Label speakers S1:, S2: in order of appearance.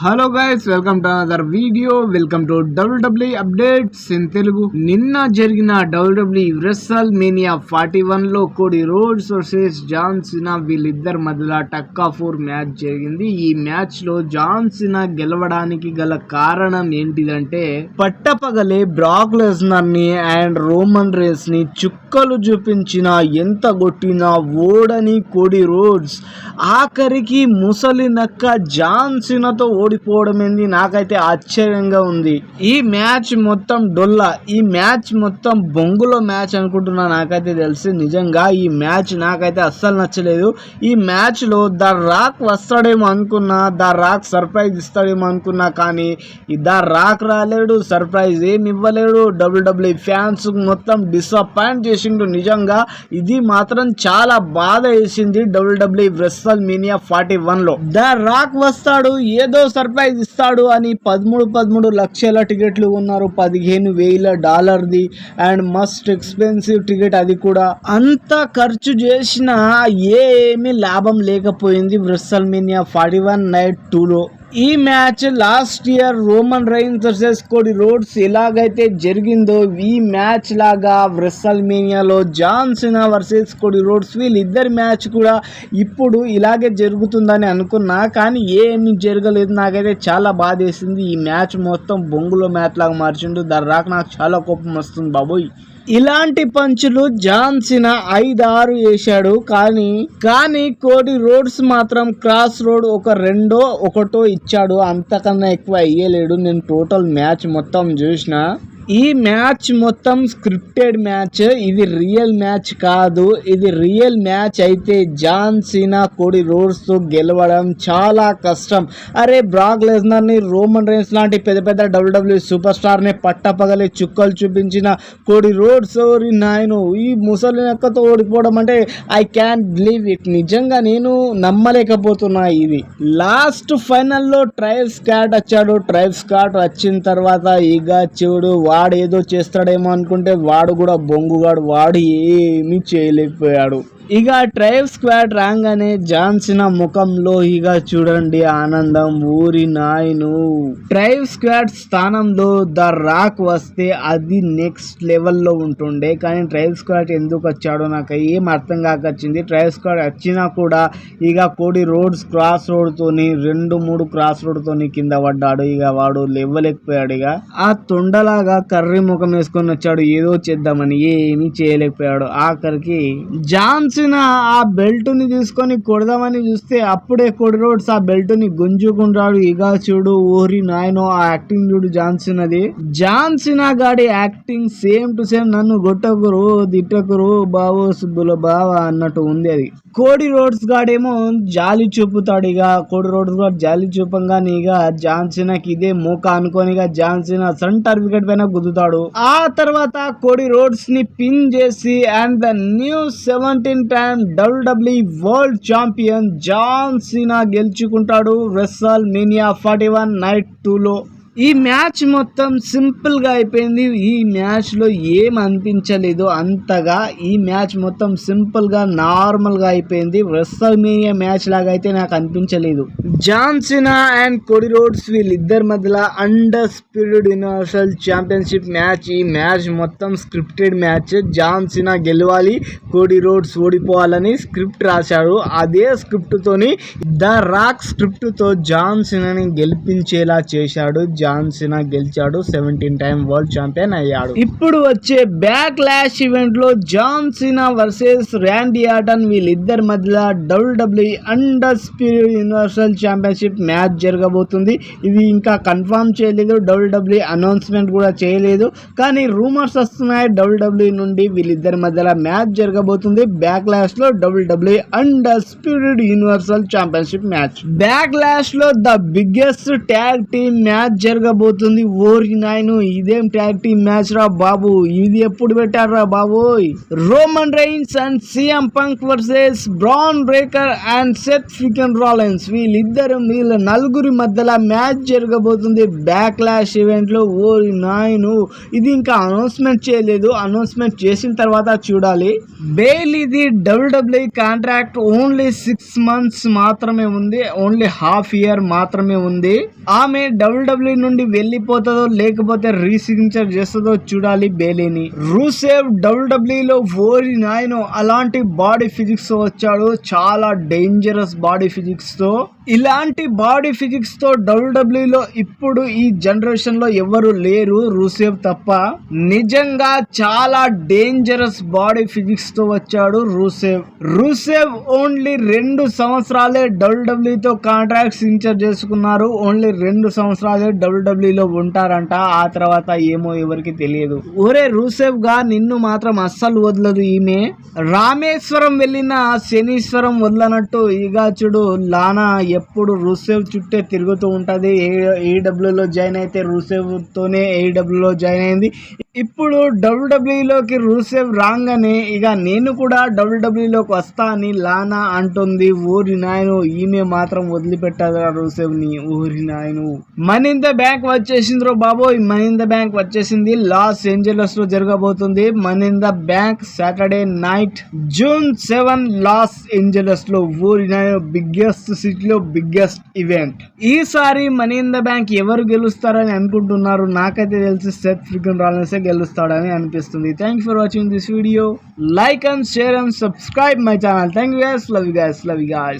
S1: Hello guys, welcome to another video. Welcome to WWE updates in Telugu. నిన్న జరిగిన WWE రెసల్ mania 41 లో కోడి roads versus John సినా వీళ్ళిద్దరి మధ్యలో టగ్ ఆఫ్ వార్ మ్యాచ్ జరిగింది. ఈ మ్యాచ్ లో జాన్ సినా గెలవడానికి గల కారణం ఏంటిదంటే, పట్టపగలే బ్రాక్ లెస్నర్ ని అండ్ రోమన్ రేన్స్ ని చుక్కలు చూపించిన ఎంత కొట్టినా ఓడని కోడి రోడ్స్ ఆఖరికి ముసలి నక్క జాన్ సినాతో ఓడిపోవడం ఏంది నాకైతే ఆశ్చర్యంగా ఉంది. ఈ మ్యాచ్ మొత్తం డొల్లా, ఈ మ్యాచ్ మొత్తం బొంగులో మ్యాచ్ అనుకుంటున్నా. నాకైతే తెలిసి నిజంగా ఈ మ్యాచ్ నాకైతే అస్సలు నచ్చలేదు. ఈ మ్యాచ్ లో ద రాక్ వస్తాడేమో అనుకున్నా, ద రాక్ సర్ప్రైజ్ ఇస్తాడేమో అనుకున్నా, కానీ ద రాక్ రాలేడు, సర్ప్రైజ్ ఏమి ఇవ్వలేడు. WWE ఫ్యాన్స్ మొత్తం డిసప్పాయింట్ చేసిండు. నిజంగా ఇది మాత్రం చాలా బాధ వేసింది. WWE రెసల్ మేనియా 41 లో ద రాక్ వస్తాడు, ఏదో సర్ప్రైజ్ ఇస్తాడు అని 13 లక్షల టికెట్లు ఉన్నారు, $15,000 అండ్ మస్ట్ ఎక్స్పెన్సివ్ టికెట్. అది కూడా అంత ఖర్చు చేసిన ఏమీ లాభం లేకపోయింది రెసల్ మేనియా 41 నైట్ 2 లో. ఈ match last year Roman Reigns versus కోడి రోడ్స్ ఎలాగైతే జరిగిందో, ఈ మ్యాచ్ లాగా రెసల్ మేనియాలో జాన్ సినా వర్సెస్ కోడి రోడ్స్ వీళ్ళిద్దరి మ్యాచ్ కూడా ఇప్పుడు ఇలాగే జరుగుతుందని అనుకున్నా, కానీ ఏమీ జరగలేదు. నాకైతే చాలా బాధ వేసింది. ఈ మ్యాచ్ మొత్తం బొంగులో మ్యాచ్ లాగా మార్చిండు ద రాక్. నాకు చాలా కోపం వస్తుంది బాబోయ్. ఇలాంటి పంచులు జాన్ సినా 5-6 వేశాడు, కానీ కోడి రోడ్స్ మాత్రం క్రాస్ రోడ్ ఒక 2-1 ఇచ్చాడు. అంతకన్నా ఎక్కువ ఇయ్యలేడు. నేను టోటల్ మ్యాచ్ మొత్తం చూసిన. ఈ మ్యాచ్ మొత్తం స్క్రిప్టెడ్ మ్యాచ్, ఇది రియల్ మ్యాచ్ కాదు. ఇది రియల్ మ్యాచ్ అయితే జాన్ సినా కోడి రోడ్స్ తో గెలవడం చాలా కష్టం. అరే, బ్రాక్ లెస్నర్ ని, రోమన్ రైన్స్ లాంటి పెద్ద పెద్ద WWE సూపర్ స్టార్ ని పట్టపగలే చుక్కలు చూపించిన కోడి రోడ్స్ నాయను ఈ ముసలి నక్కతో ఓడిపోవడం అంటే ఐ క్యాన్ బిలీవ్ ఇట్. నిజంగా నేను నమ్మలేకపోతున్నా. ఇది లాస్ట్ ఫైనల్లో ట్రైల్ స్కాట్ వచ్చాడు. ట్రైల్ స్కాట్ వచ్చిన తర్వాత ఇక చూడు, వాడు ఏదో చేస్తాడేమో అనుకుంటే వాడు కూడా బొంగుగాడు, వాడు ఏమీ చేయలేకపోయాడు. ఇక ట్రైవ్ స్క్వాడ్ రాగానే జాన్ సినా ముఖంలో ఇక చూడండి ఆనందం. ఊరి నాయను, ట్రైవ్ స్క్వాడ్ స్థానంలో ద రాక్ వస్తే అది నెక్స్ట్ లెవెల్లో ఉంటుండే, కానీ ట్రైవ్ స్క్వాడ్ ఎందుకు వచ్చాడో నాకు ఏం అర్థం కాకొచ్చింది. ట్రైవ్ స్క్వాడ్ వచ్చినా కూడా ఇక కోడి రోడ్స్ క్రాస్ రోడ్ తోని 2-3 క్రాస్ రోడ్ తోని కింద పడ్డాడు. ఇక వాడు లేవలేకపోయాడు. ఇక ఆ తొండలాగా కర్రీ ముఖం వేసుకొని వచ్చాడు ఏదో చేద్దామని, ఏమీ చేయలేకపోయాడు. ఆఖరికి జాన్ సినా ఆ బెల్ట్ ని తీసుకొని కొడదామని చూస్తే అప్పుడే కోడి రోడ్స్ ఆ బెల్ట్ ని గుంజుకుంటాడు. ఇక చూడు ఊరి నాయనో, ఆ యాక్టింగ్ చూడు జాన్ సినాది. జాన్ సినా గాడి యాక్టింగ్ సేమ్ టు సేమ్. నన్ను గొట్టకురు దిట్టకురు బావో సుబ్బుల బావ అన్నట్టు ఉంది. అది కోడి రోడ్స్ గాడేమో జాలి చూపుతాడు. ఇక కోడి రోడ్స్ గాడు జాలి చూపంగానే ఇక జాన్ సినాకి ఇదే మోక అనుకోని ఇక జాన్ సినా సెంటర్ వికెట్ పైన గుద్దుతాడు. ఆ తర్వాత కోడి రోడ్స్ ని పిన్ చేసి and the new 17 time WWE world champion John Cena గెలుచుకుంటాడు రెసల్ మేనియా 41 నైట్ 2 లో. ఈ మ్యాచ్ మొత్తం సింపుల్ గా అయిపోయింది. ఈ మ్యాచ్ లో ఏం అనిపించలేదు అంతగా. ఈ మ్యాచ్ మొత్తం సింపుల్ గా నార్మల్ గా అయిపోయింది. రెసల్ మేనియా మ్యాచ్ లాగా అయితే నాకు అనిపించలేదు. జాన్ సినా అండ్ కోడి రోడ్స్ వీళ్ళిద్దరి మధ్యలో under spirit universal championship match. ఈ మ్యాచ్ మొత్తం స్క్రిప్టెడ్ మ్యాచ్. జాన్ సినా గెలవాలి, కోడి రోడ్స్ ఓడిపోవాలని స్క్రిప్ట్ రాశాడు. అదే స్క్రిప్ట్ తోని ద రాక్ స్క్రిప్ట్ తో జాన్ సినాని గెలిపించేలా చేశాడు. జాన్ సినా గెలిచాడు, 17 టైమ్ వరల్డ్ ఛాంపియన్ అయ్యాడు. ఇప్పుడు వచ్చే బ్యాక్ లాష్ ఈవెంట్ లో జాన్ సినా వర్సెస్ ర్యాండీ ఆర్టన్ వీళ్ళిద్దరి మధ్యలో WWE undisputed universal championship match జరగబోతుంది. ఇది ఇంకా కన్ఫర్మ్ చేయలేదు, WWE అనౌన్స్మెంట్ కూడా చేయలేదు, కానీ రూమర్స్ వస్తున్నాయి WWE నుండి వీళ్ళిద్దరి మధ్యలో మ్యాచ్ జరగబోతుంది. బ్యాక్ లాష్ లో WWE undisputed universal championship match. Backlash లో the biggest tag team match జరగబోతుంది. ఓరి నాయను ఇదేం ట్యాగ్ టీమ్ మ్యాచ్ రా బాబు, ఇది ఎప్పుడు పెట్టారా బాబోయ్. Roman Reigns and CM Punk versus Bron Breakker and Seth Freakin Rollins, వీళ్ళ నలుగురి మధ్యలో మ్యాచ్ జరగబోతుంది బ్యాక్లాష్ ఈవెంట్ లో. ఓరి నాయను ఇది ఇంకా అనౌన్స్మెంట్ చేయలేదు, అనౌన్స్మెంట్ చేసిన తర్వాత చూడాలి. బెయిలీది WWE కాంట్రాక్ట్ ఓన్లీ 6 months మాత్రమే ఉంది, ఓన్లీ హాఫ్ ఇయర్ మాత్రమే ఉంది. ఆమె WWE నుండి వెళ్ళిపోతుందో లేకపోతే రీసిగ్నేచర్ చేస్తుందో చూడాలి బెయిలీని. రూసేవ్ WWE లో ఓరి నాయను అలాంటి బాడీ ఫిజిక్స్ తో వచ్చాడు, చాలా డేంజరస్ బాడీ ఫిజిక్స్ తో. ఇలాంటి బాడీ ఫిజిక్స్ తో WWE లో ఇప్పుడు ఈ జనరేషన్ లో ఎవరు లేరు రూసేవ్ తప్ప. నిజంగా చాలా డేంజరస్ బాడీ ఫిజిక్స్ తో వచ్చాడు రూసేవ్ ఓన్లీ 2 సంవత్సరాలే WWE తో కాంట్రాక్ట్ సిగ్నేచర్ చేసుకున్నారు. ఓన్లీ 2 సంవత్సరాలే WWE లో ఉంటారంట, ఆ తర్వాత ఏమో ఎవరికి తెలియదు. ఒరే రూసేవ్ గా నిన్ను మాత్రం అస్సలు వదలదు ఈమె. రామేశ్వరం వెళ్ళిన శనీశ్వరం వదలనట్టు ఇక చూడు లానా ఎప్పుడు రూసేవ్ చుట్టే తిరుగుతూ ఉంటది. AEW లో జాయిన్ అయితే రూసేవ్ తోనే AEW లో జాయిన్ అయింది. ఇప్పుడు WWE లోకి రూసేవ్ రాగానే ఇక నేను కూడా WWE లోకి వస్తా అని లానా అంటుంది. ఊరి నాయను ఈమె మాత్రం వదిలిపెట్టదు రూసేవ్ ని. ఊరి నాయను మనీ ఇన్ ద బ్యాంక్ వచ్చేసింది బాబోయ్, మనీ ఇన్ ద బ్యాంక్ వచ్చేసింది. లాస్ ఏంజలస్ లో జరగబోతుంది money in the bank Saturday night June 7 Los Angeles లో. ఊరి నాయను బిగ్గెస్ట్ సిటీలో బిగ్గెస్ట్ ఈవెంట్. ఈసారి మనీ ఇన్ ద బ్యాంక్ ఎవరు గెలుస్తారని అనుకుంటున్నారు? నాకైతే తెలిసి సెత్ ఫ్రీకెన్ రాలిన్స్ గెలుస్తాడని అనిపిస్తుంది. Thank you for watching this video. Like and share and subscribe my channel. Thank you guys, love you guys.